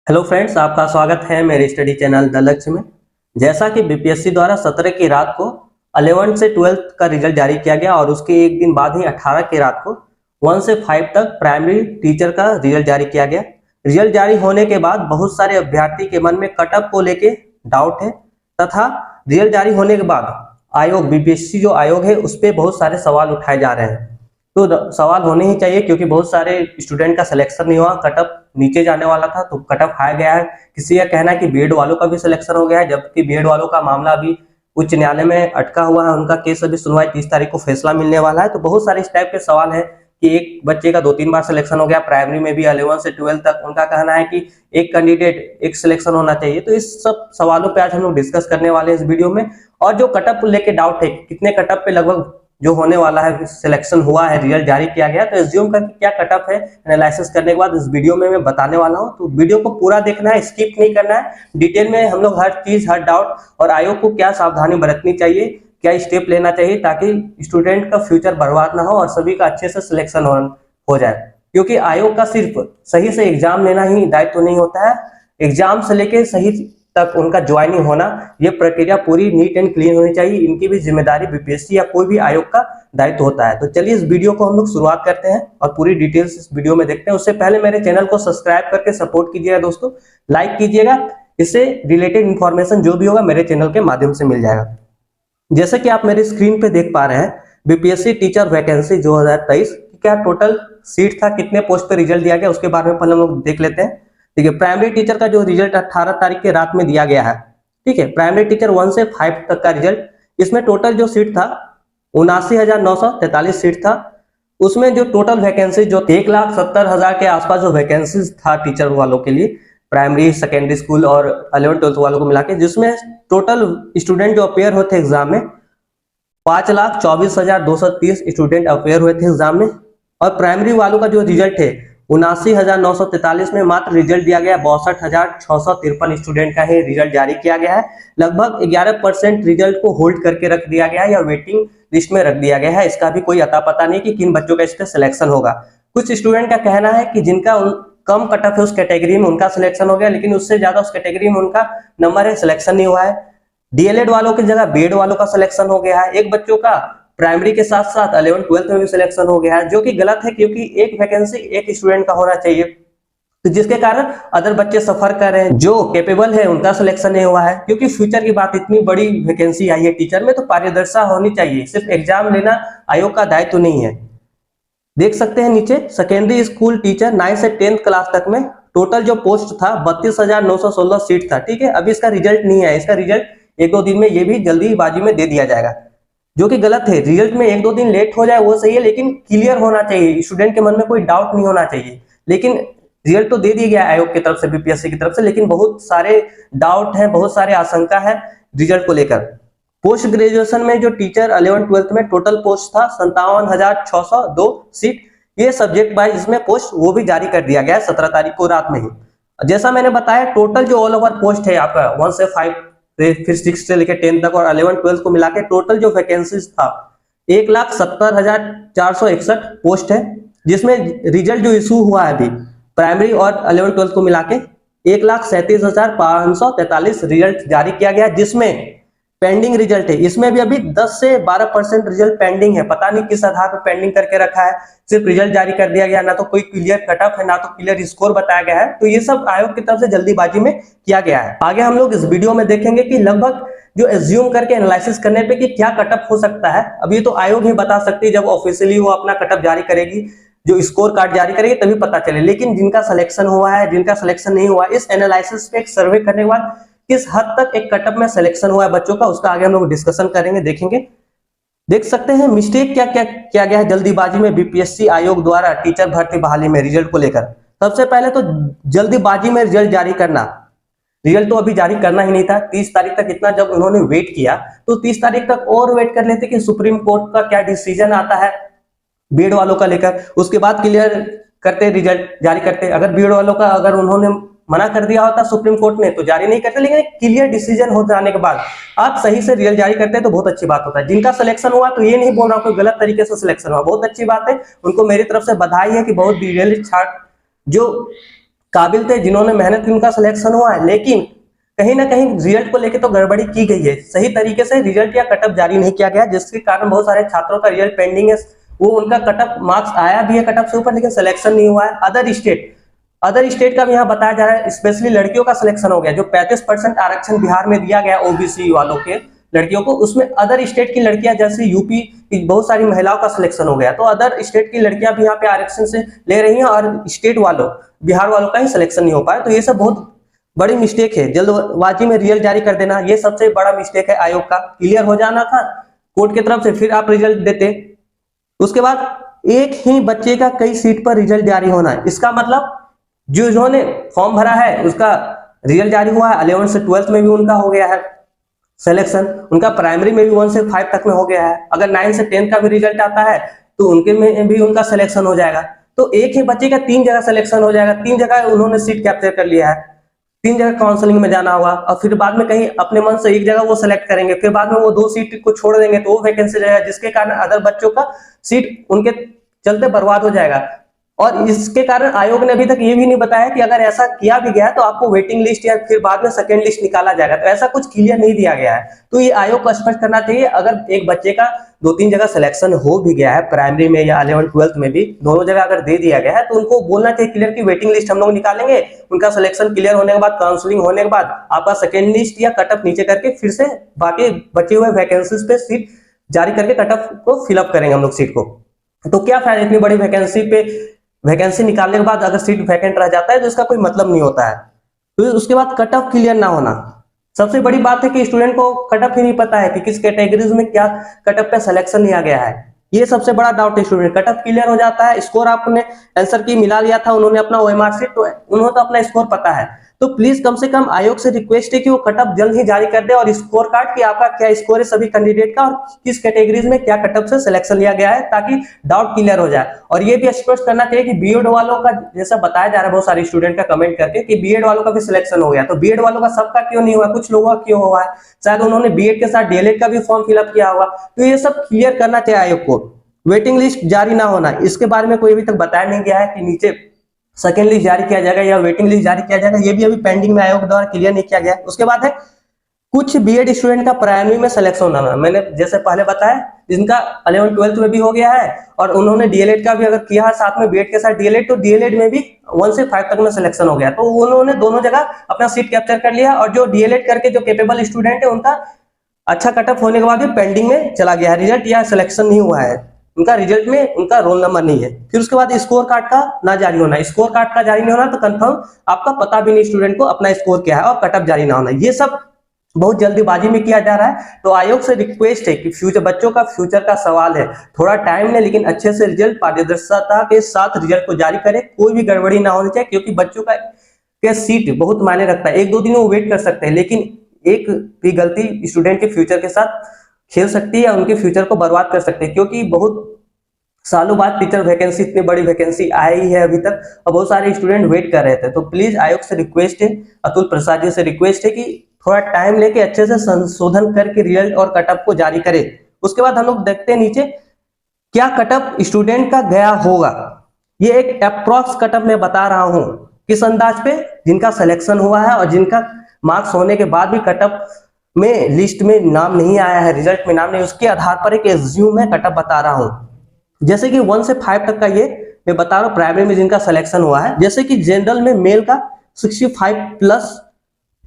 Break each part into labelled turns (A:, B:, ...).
A: Hello friends, आपका स्वागत है मेरे स्टडी चैनल द लक्ष्य में। जैसा कि बीपीएससी द्वारा 17 की रात को 11th से 12th का रिजल्ट जारी किया गया और उसके एक दिन बाद ही 18 की रात को 1 से 5 तक प्राइमरी टीचर का रिजल्ट जारी किया गया। रिजल्ट जारी होने के बाद बहुत सारे अभ्यर्थी के मन में कटअप को लेके डाउट है तथा रिजल्ट जारी होने के बाद आयोग बीपीएससी जो आयोग है उस पर बहुत सारे सवाल उठाए जा रहे हैं। तो सवाल होने ही चाहिए क्योंकि बहुत सारे स्टूडेंट का सिलेक्शन नहीं हुआ, कटअप नीचे जाने वाला था तो कटअप हाई गया है। किसी का कहना है कि बीएड वालों का भी सिलेक्शन हो गया है, जबकि बीएड वालों का मामला अभी उच्च न्यायालय में अटका हुआ है। उनका केस अभी सुनवाई 30 तारीख को फैसला मिलने वाला है। तो बहुत सारे इस टाइप के सवाल है कि एक बच्चे का 2-3 बार सिलेक्शन हो गया, प्राइमरी में भी 11 से 12 तक। उनका कहना है कि एक कैंडिडेट एक सिलेक्शन होना चाहिए। तो इस सब सवालों पे आज हम लोग डिस्कस करने वाले हैं इस वीडियो में। और जो कटअप लेके डाउट है, कितने कटअप पे लगभग जो होने वाला है, सिलेक्शन हुआ है, रिजल्ट जारी किया गया, तो एज्यूम करके क्या कटअप है एनालिसिस करने के बाद इस वीडियो में मैं बताने वाला हूं। तो वीडियो को पूरा देखना है, स्किप नहीं करना है। डिटेल में हम लोग हर चीज, हर डाउट और आयोग को क्या सावधानी बरतनी चाहिए, क्या स्टेप लेना चाहिए ताकि स्टूडेंट का फ्यूचर बर्बाद ना हो और सभी का अच्छे से सिलेक्शन हो जाए। क्योंकि आयोग का सिर्फ सही से एग्जाम लेना ही दायित्व नहीं होता है, एग्जाम से लेके सही तक उनका ज्वाइनिंग होना, ये प्रक्रिया पूरी नीट एंड क्लीन होनी चाहिए। इनकी भी जिम्मेदारी बीपीएससी या कोई भी आयोग का दायित्व होता है। तो चलिए इस वीडियो को हम लोग शुरुआत करते हैं और पूरी डिटेल्स इस वीडियो में देखते हैं। उससे पहले मेरे चैनल को सब्सक्राइब करके सपोर्ट कीजिएगा दोस्तों, लाइक कीजिएगा। इससे रिलेटेड इंफॉर्मेशन जो भी होगा मेरे चैनल के माध्यम से मिल जाएगा। जैसे कि आप मेरे स्क्रीन पे देख पा रहे हैं, बीपीएससी टीचर वैकेंसी 2023 क्या टोटल सीट था, कितने पोस्ट पे रिजल्ट दिया गया, उसके बारे में पहले हम लोग देख लेते हैं। ठीक है, प्राइमरी टीचर का जो रिजल्ट 18 तारीख के रात में दिया गया है। ठीक है, प्राइमरी टीचर 1 से 5 तक का रिजल्ट, इसमें टोटल जो सीट था 79,943 सीट था। उसमें जो टोटल वैकेंसी जो 1,70,000 के आसपास जो वैकेंसी था टीचर वालों के लिए, प्राइमरी सेकेंडरी स्कूल और 11th-12th वालों को मिला के, जिसमें टोटल स्टूडेंट जो अपेयर हुए थे एग्जाम में 5,24,230 स्टूडेंट अपेयर हुए थे एग्जाम में। और प्राइमरी वालों का जो रिजल्ट है 79,943 में मात्र रिजल्ट दिया गया, 62,653 स्टूडेंट का ही रिजल्ट जारी किया गया है। लगभग 11% रिजल्ट को होल्ड करके रख दिया गया है या वेटिंग लिस्ट में रख दिया गया है। इसका भी कोई अता पता नहीं कि किन बच्चों का इस पे सिलेक्शन होगा। कुछ स्टूडेंट का कहना है कि जिनका कम कट ऑफ है उस कैटेगरी में उनका सिलेक्शन हो गया, लेकिन उससे ज्यादा उस कैटेगरी में उनका नंबर है, सिलेक्शन नहीं हुआ है। डीएलएड वालों की जगह बीएड वालों का सिलेक्शन हो गया है। एक बच्चों का प्राइमरी के साथ साथ 11th-12th में भी सिलेक्शन हो गया है, जो कि गलत है क्योंकि एक वैकेंसी एक स्टूडेंट का होना चाहिए। तो जिसके कारण अदर बच्चे सफर कर रहे हैं, जो कैपेबल है उनका सिलेक्शन नहीं हुआ है। क्योंकि फ्यूचर की बात, इतनी बड़ी वैकेंसी आई है टीचर में तो पारदर्शिता होनी चाहिए, सिर्फ एग्जाम लेना आयोग का दायित्व नहीं है। देख सकते हैं नीचे, सेकेंडरी स्कूल टीचर 9 से 10th क्लास तक में टोटल जो पोस्ट था 32,916 सीट था। ठीक है, अभी इसका रिजल्ट नहीं है, इसका रिजल्ट 1-2 दिन में ये भी जल्दीबाजी में दे दिया जाएगा, जो कि गलत है। रिजल्ट में 1-2 दिन लेट हो जाए वो सही है, लेकिन क्लियर होना चाहिए, स्टूडेंट के मन में कोई डाउट नहीं होना चाहिए। लेकिन रिजल्ट तो दे दिया गया आयोग की तरफ से, बीपीएससी की तरफ से, लेकिन बहुत सारे डाउट है, बहुत सारे आशंका है रिजल्ट को लेकर। पोस्ट ग्रेजुएशन में जो टीचर 11th-12th में टोटल पोस्ट था 57,602 सीट, ये सब्जेक्ट वाइज इसमें पोस्ट वो भी जारी कर दिया गया 17 तारीख को रात में ही। जैसा मैंने बताया, टोटल जो ऑल ओवर पोस्ट है आपका 1 से 5 फिर 6 से लेकर 10 तक और 11th-12th को मिला के टोटल जो वैकेंसीज था 1,70,461 पोस्ट है। जिसमें रिजल्ट जो इशू हुआ है अभी प्राइमरी और 11th-12th को मिला के 1,37,543 रिजल्ट जारी किया गया, जिसमें पेंडिंग रिजल्ट है। इसमें भी अभी 10 से 12% रिजल्ट पेंडिंग है। पता नहीं किस आधार पर पेंडिंग करके रखा है, सिर्फ रिजल्ट जारी कर दिया गया, ना तो कोई क्लियर कटअप है, ना तो क्लियर स्कोर बताया गया है। तो ये सब आयोग की तरफ से जल्दीबाजी में किया गया है। आगे हम लोग इस वीडियो में देखेंगे कि लगभग जो एज्यूम करके एनालिसिस करने पे कि क्या कटअप हो सकता है, अब ये तो आयोग ही बता सकती है, जब ऑफिशियली वो अपना कटअप जारी करेगी, जो स्कोर कार्ड जारी करेगी तभी पता चले। लेकिन जिनका सिलेक्शन हुआ है, जिनका सिलेक्शन नहीं हुआ, इस एनालिसिस पे एक सर्वे करने के बाद किस हद तक एक कटअप में सिलेक्शन हुआ है बच्चों का, उसका आगे हम लोग डिस्कशन करेंगे, देखेंगे। देख सकते हैं मिस्टेक क्या क्या किया गया है जल्दीबाजी में बीपीएससी आयोग द्वारा टीचर भर्ती बहाली में रिजल्ट को लेकर। सबसे पहले तो जल्दीबाजी में रिजल्ट जारी करना, रिजल्ट तो अभी जारी करना ही नहीं था। 30 तारीख तक इतना जब उन्होंने वेट किया तो 30 तारीख तक और वेट कर लेते कि सुप्रीम कोर्ट का क्या डिसीजन आता है बीएड वालों का लेकर, उसके बाद क्लियर करते, रिजल्ट जारी करते। अगर बीएड वालों का अगर उन्होंने मना कर दिया होता सुप्रीम कोर्ट ने तो जारी नहीं करते, लेकिन क्लियर डिसीजन हो जाने के बाद आप सही से रिजल्ट जारी करते हैं तो बहुत अच्छी बात होता है। जिनका सिलेक्शन हुआ तो ये नहीं बोल रहा कोई गलत तरीके से सिलेक्शन हुआ, बहुत अच्छी बात है, उनको मेरी तरफ से बधाई है कि बहुत डिटेल जो काबिल थे, जिन्होंने मेहनत की, उनका सिलेक्शन हुआ है, लेकिन कहीं ना कहीं रिजल्ट को लेकर तो गड़बड़ी की गई है, सही तरीके से रिजल्ट या कटअप जारी नहीं किया गया, जिसके कारण बहुत सारे छात्रों का रिजल्ट पेंडिंग है। वो उनका कटअप मार्क्स आया भी है कटअप से ऊपर, लेकिन सिलेक्शन नहीं हुआ है। अदर स्टेट का भी यहाँ बताया जा रहा है, स्पेशली लड़कियों का सिलेक्शन हो गया। जो 35% आरक्षण बिहार में दिया गया ओबीसी वालों के लड़कियों को, उसमें अदर स्टेट की लड़कियां जैसे यूपी की बहुत सारी महिलाओं का सिलेक्शन हो गया। तो अदर स्टेट की लड़कियां भी यहाँ पे आरक्षण से ले रही हैं और स्टेट वालों, बिहार वालों का ही सिलेक्शन नहीं हो पाया। तो ये सब बहुत बड़ी मिस्टेक है, जल्दबाजी में रिजल्ट जारी कर देना, ये सबसे बड़ा मिस्टेक है आयोग का। क्लियर हो जाना था कोर्ट की तरफ से, फिर आप रिजल्ट देते। उसके बाद एक ही बच्चे का कई सीट पर रिजल्ट जारी होना है, इसका मतलब जिन्होंने फॉर्म भरा है उसका रिजल्ट जारी हुआ है, 11 से 12 में भी उनका हो गया है सिलेक्शन, उनका प्राइमरी में भी 1 से 5 तक में हो गया है। अगर 9 से 10 का भी रिजल्ट आता है तो उनके में भी उनका सिलेक्शन हो जाएगा। तो एक ही बच्चे का 3 जगह सिलेक्शन हो जाएगा, 3 जगह उन्होंने सीट कैप्चर कर लिया है, 3 जगह काउंसलिंग में जाना होगा, और फिर बाद में कहीं अपने मन से एक जगह वो सिलेक्ट करेंगे, फिर बाद में वो 2 सीट को छोड़ देंगे तो वो वैकेंसी रहेगा, जिसके कारण अदर बच्चों का सीट उनके चलते बर्बाद हो जाएगा। और इसके कारण आयोग ने अभी तक ये भी नहीं बताया कि अगर ऐसा किया भी गया तो आपको वेटिंग लिस्ट या फिर बाद में सेकेंड लिस्ट निकाला जाएगा। तो ऐसा कुछ क्लियर नहीं दिया गया है। तो ये आयोग को स्पष्ट करना चाहिए, अगर एक बच्चे का 2-3 जगह सिलेक्शन हो भी गया है, प्राइमरी में या 11-12 में भी दोनों जगह अगर दे दिया गया है, तो उनको बोलना चाहिए क्लियर की वेटिंग लिस्ट हम लोग निकालेंगे, उनका सिलेक्शन क्लियर होने के बाद, काउंसलिंग होने के बाद आपका सेकेंड लिस्ट या कटअप नीचे करके फिर से बाकी बचे हुए वैकेंसीज पे सीट जारी करके कटअप को फिलअप करेंगे हम लोग सीट को। तो क्या फायदा इतनी बड़ी वैकेंसी निकालने के बाद अगर सीट वैकेंट रह जाता है तो इसका कोई मतलब नहीं होता है। तो उसके बाद कट ऑफ क्लियर ना होना, सबसे बड़ी बात है कि स्टूडेंट को कट ऑफ ही नहीं पता है कि किस कैटेगरीज में क्या कट ऑफ पे सिलेक्शन लिया गया है। ये सबसे बड़ा डाउट है स्टूडेंट। कट ऑफ क्लियर हो जाता है, स्कोर आपने आंसर की मिला लिया था, उन्होंने अपना ओएमआर शीट, तो उन्होंने तो अपना स्कोर पता है। तो प्लीज कम से कम आयोग से रिक्वेस्ट है कि वो कट ऑफ जल्द ही जारी कर दे और स्कोर कार्ड कि आपका क्या स्कोर है सभी कैंडिडेट का और किस कैटेगरीज में क्या कट ऑफ से सिलेक्शन लिया गया है, ताकि डाउट क्लियर हो जाए। और ये भी स्पष्ट करना चाहिए कि बीएड वालों का, जैसा बताया जा रहा है बहुत सारे स्टूडेंट का कमेंट करके कि बीएड वालों का भी सिलेक्शन हो गया, तो बीएड वालों का सबका क्यों नहीं हुआ, कुछ लोगों का क्यों हुआ है, शायद उन्होंने बीएड के साथ डीएलएड का भी फॉर्म फिलअप किया होगा। तो ये सब क्लियर करना चाहिए आयोग को। वेटिंग लिस्ट जारी ना होना, इसके बारे में कोई अभी तक बताया नहीं गया है कि नीचे सेकेंड लिस्ट जारी किया जाएगा या वेटिंग लिस्ट जारी किया जाएगा, ये भी अभी पेंडिंग में आयोग द्वारा क्लियर नहीं किया गया है। उसके बाद है कुछ बीएड स्टूडेंट का प्राइमरी में सिलेक्शन होना, मैंने जैसे पहले बताया जिनका 11-12 में भी हो गया है और उन्होंने डीएलएड का भी अगर किया है साथ में बीएड के साथ डीएलएड, तो डीएलएड में भी 1 से 5 तक में सिलेक्शन हो गया, तो उन्होंने दोनों जगह अपना सीट कैप्चर कर लिया। और जो डीएलएड करके जो कैपेबल स्टूडेंट है उनका अच्छा कटअप होने के बाद भी पेंडिंग में चला गया है रिजल्ट या सिलेक्शन नहीं हुआ है, उनका रिजल्ट में उनका रोल नंबर नहीं है। फिर उसके बाद स्कोर कार्ड का ना जारी होना, स्कोर कार्ड का जारी नहीं होना तो कंफर्म आपका पता भी नहीं स्टूडेंट को अपना स्कोर क्या है, और कटअप जारी ना होना, ये सब बहुत जल्दीबाजी में किया जा रहा है। तो आयोग से रिक्वेस्ट है कि फ्यूचर बच्चों का फ्यूचर का सवाल है, थोड़ा टाइम ले लेकिन अच्छे से रिजल्ट पारदर्शिता के साथ रिजल्ट को जारी करे, कोई भी गड़बड़ी ना होनी चाहिए, क्योंकि बच्चों का के सीट बहुत मायने रखता है। 1-2 दिन वो वेट कर सकते हैं, लेकिन एक भी गलती स्टूडेंट के फ्यूचर के साथ खेल सकती है या उनके फ्यूचर को बर्बाद कर सकते हैं, क्योंकि बहुत सालों बाद टीचर वैकेंसी, इतनी बड़ी वैकेंसी आई है अभी तक और बहुत सारे स्टूडेंट वेट कर रहे थे। तो प्लीज आयोग से रिक्वेस्ट है, अतुल प्रसाद जी से रिक्वेस्ट है कि थोड़ा टाइम लेके अच्छे से संशोधन करके रिजल्ट और कटअप को जारी करे। उसके बाद हम लोग देखते हैं नीचे क्या कटअप स्टूडेंट का गया होगा। ये एक अप्रॉक्स कटअप मैं बता रहा हूं, किस अंदाज पे, जिनका सिलेक्शन हुआ है और जिनका मार्क्स होने के बाद भी कटअप में लिस्ट में नाम नहीं आया है, रिजल्ट में नाम नहीं, उसके आधार पर एक एज्यूम में कटअप बता रहा हूं। जैसे कि 1 से 5 तक का ये मैं बता रहा हूं, प्राइमरी में जिनका सिलेक्शन हुआ है। जैसे कि जनरल में मेल का 65 प्लस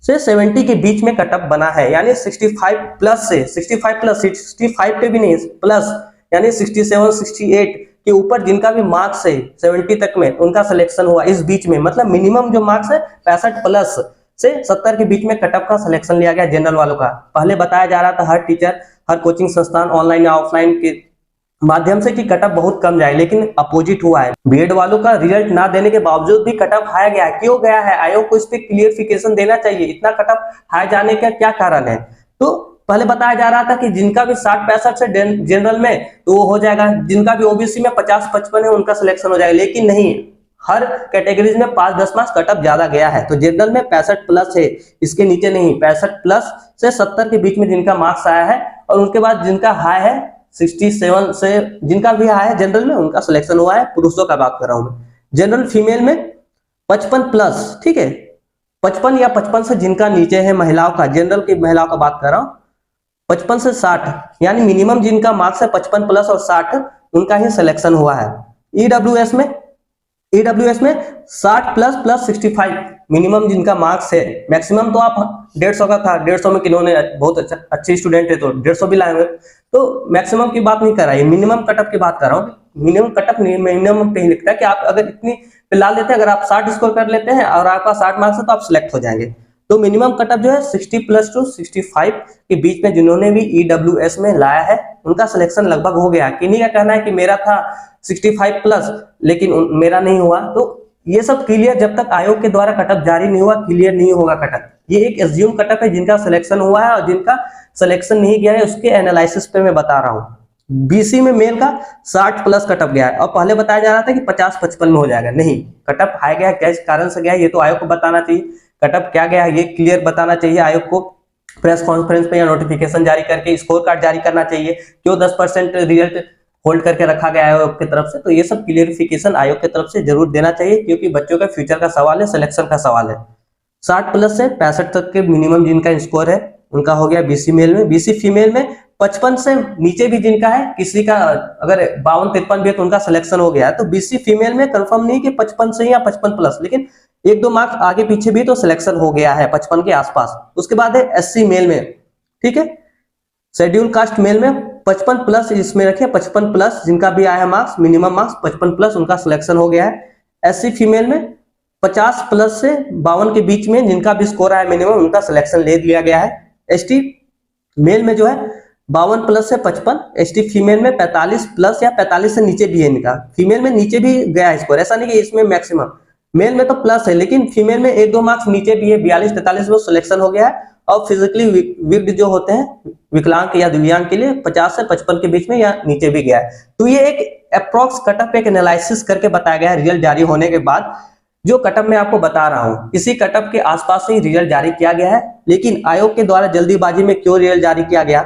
A: से 70 के बीच में कटअप बना है, यानी 65 प्लस से 65 पे भी नहीं प्लस, यानी 67 68 के ऊपर जिनका भी मार्क्स है 70 तक में उनका सिलेक्शन हुआ। इस बीच में मतलब मिनिमम जो मार्क्स है 65 प्लस से 70 के बीच में कटअप का सिलेक्शन लिया गया जनरल वालों का। पहले बताया जा रहा था हर टीचर, हर कोचिंग संस्थान ऑनलाइन या ऑफलाइन के माध्यम से कि कटअप बहुत कम जाए, लेकिन अपोजिट हुआ है। बीएड वालों का रिजल्ट ना देने के बावजूद भी कटअप हाई गया है, क्यों गया है? आयोग को इस पे क्लियरिफिकेशन देना चाहिए, इतना कटअप हाई जाने का क्या कारण है। तो पहले बताया जा रहा था कि जिनका भी 60-65 से जनरल में तो वो हो जाएगा, जिनका भी ओबीसी में 50-55 है उनका सिलेक्शन हो जाएगा, लेकिन नहीं, हर कैटेगरीज में 5-10 मार्क्स कटअप ज्यादा गया है। तो जनरल में 65 प्लस है, इसके नीचे नहीं, 65 प्लस से 70 के बीच में जिनका मार्क्स आया है और उनके बाद जिनका हाई है 67 से जिनका भी हाई है जनरल में उनका सिलेक्शन हुआ है। पुरुषों का बात कर रहा हूं मैं। जनरल फीमेल में 55 प्लस, ठीक है, 55 या 55 से जिनका नीचे है महिलाओं का, जनरल की महिलाओं का बात कर रहा हूं, 55 से 60 यानी मिनिमम जिनका मार्क्स है 55 प्लस और 60 उनका ही सिलेक्शन हुआ है। ईडब्ल्यूएस में 60 प्लस प्लस 65 मिनिमम जिनका मार्क्स है, मैक्सिमम तो आप 150 का था, 150 में किन्होंने बहुत अच्छे स्टूडेंट है तो 150 भी लाए हुए, तो मैक्सिमम की बात नहीं कर रहा है, मिनिमम कटअप की बात कर रहा हूँ। मिनिमम कटअप मिनिमम पे ही लिखता है कि आप अगर इतनी पे ला लेते हैं, अगर आप 60 स्कोर कर लेते हैं और आपका 60 मार्क्स है तो आप सिलेक्ट हो जाएंगे। तो मिनिमम कटअप जो है 60 प्लस टू 65 के बीच में जिन्होंने भी ईडब्ल्यूएस में लाया है उनका सिलेक्शन लगभग हो गया। किन्हीं का कहना है कि मेरा था 65 प्लस लेकिन मेरा नहीं हुआ, तो ये सब क्लियर जब तक आयोग के द्वारा कटअप जारी नहीं हुआ क्लियर नहीं होगा कटअप। ये एक एज्यूम कटअप है, जिनका सिलेक्शन हुआ है और जिनका सिलेक्शन नहीं गया है उसके एनालिसिस पे मैं बता रहा हूँ। बीसी में मेल का 60 प्लस कटअप गया है और पहले बताया जा रहा था कि 50-55 में हो जाएगा, नहीं, कटअप हाई गया है, क्या कारण से गया है ये तो आयोग को बताना चाहिए। कटअप क्या गया है ये क्लियर बताना चाहिए आयोग को, प्रेस कॉन्फ्रेंस पे या नोटिफिकेशन जारी करके स्कोर कार्ड जारी करना चाहिए, क्यों 10% रिजल्ट होल्ड करके रखा गया है आयोग की तरफ से, तो ये सब क्लियरिफिकेशन आयोग की तरफ से जरूर देना चाहिए क्योंकि बच्चों का फ्यूचर का सवाल है, सिलेक्शन का सवाल है। 60 प्लस से 65 तक के मिनिमम जिनका स्कोर है उनका हो गया बीसी मेल में। बीसी फीमेल में 55 से नीचे भी जिनका है, किसी का अगर 52-53 भी है तो उनका सिलेक्शन हो गया है। तो बीसी फीमेल में कंफर्म नहीं कि 55 से या 55 प्लस, लेकिन 1-2 मार्क्स आगे पीछे भी तो सिलेक्शन हो गया है 55 के आसपास। उसके बाद है एससी मेल में, ठीक है, शेड्यूल कास्ट मेल में 55 प्लस इसमें रखे, 55 प्लस जिनका भी आया मार्क्स, मिनिमम मार्क्स 55 प्लस उनका सिलेक्शन हो गया है। एससी फीमेल में 50 प्लस से 52 के बीच में जिनका भी स्कोर आया मिनिमम उनका सिलेक्शन ले लिया गया है। एसटी मेल में जो है 52 प्लस से 55, एसटी फीमेल में 45 प्लस या 45 से नीचे भी है इनका, फीमेल में नीचे भी गया है स्कोर, ऐसा नहीं कि इसमें मैक्सिमम, मेल में तो प्लस है लेकिन फीमेल में 1-2 मार्क्स नीचे भी है, 42-43 में सिलेक्शन हो गया है। और फिजिकली वीक्ड जो होते हैं विकलांग या दिव्यांग के लिए 50 से 55 के बीच में या नीचे भी गया है। तो ये एक अप्रॉक्स कटअप एक एनालिसिस करके बताया गया है रिजल्ट जारी होने के बाद। जो कटअप मैं आपको बता रहा हूं इसी कटअप के आसपास से ही रिजल्ट जारी किया गया है, लेकिन आयोग के द्वारा जल्दीबाजी में क्यों रिजल्ट जारी किया गया।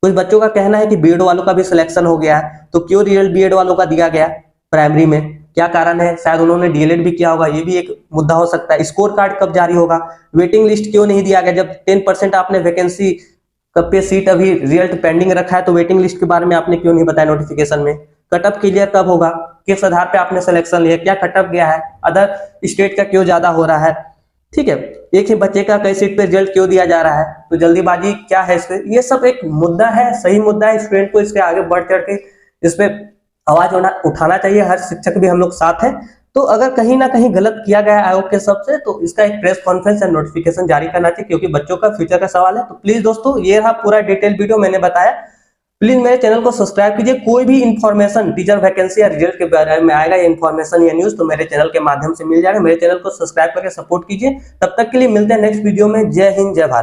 A: कुछ बच्चों का कहना है कि बीएड वालों का भी सिलेक्शन हो गया है, तो क्यों रिजल्ट बीएड वालों का दिया गया प्राइमरी में, क्या कारण है, शायद उन्होंने डीएलएड भी किया होगा, ये भी एक मुद्दा हो सकता है। स्कोर कार्ड कब जारी होगा, वेटिंग लिस्ट क्यों नहीं दिया गया, जब 10% आपने वैकेंसी कब पे सीट अभी रिजल्ट पेंडिंग रखा है तो वेटिंग लिस्ट के बारे में आपने क्यों नहीं बताया नोटिफिकेशन में। कटअप क्लियर कब होगा, किस आधार पे आपने सिलेक्शन लिया, क्या कटअप गया है, अदर स्टेट का क्यों ज्यादा हो रहा है, ठीक है, एक ही बच्चे का कई सीट पे रिजल्ट क्यों दिया जा रहा है, तो जल्दीबाजी क्या है इसमें, ये सब एक मुद्दा है, सही मुद्दा है, स्टूडेंट को इसके आगे बढ़ चढ़ के इस पे आवाज उठाना चाहिए, हर शिक्षक भी हम लोग साथ हैं। तो अगर कहीं ना कहीं गलत किया गया है आयोग के सबसे तो इसका एक प्रेस कॉन्फ्रेंस या नोटिफिकेशन जारी करना चाहिए क्योंकि बच्चों का फ्यूचर का सवाल है। तो प्लीज दोस्तों ये रहा पूरा डिटेल वीडियो मैंने बताया, प्लीज मेरे चैनल को सब्सक्राइब कीजिए। कोई भी इंफॉर्मेशन टीचर वैकेंसी या रिजल्ट के बारे में आएगा या इंफॉर्मेशन या न्यूज तो मेरे चैनल के माध्यम से मिल जाएगा। मेरे चैनल को सब्सक्राइब करके सपोर्ट कीजिए। तब तक के लिए मिलते हैं नेक्स्ट वीडियो में। जय हिंद, जय भारत।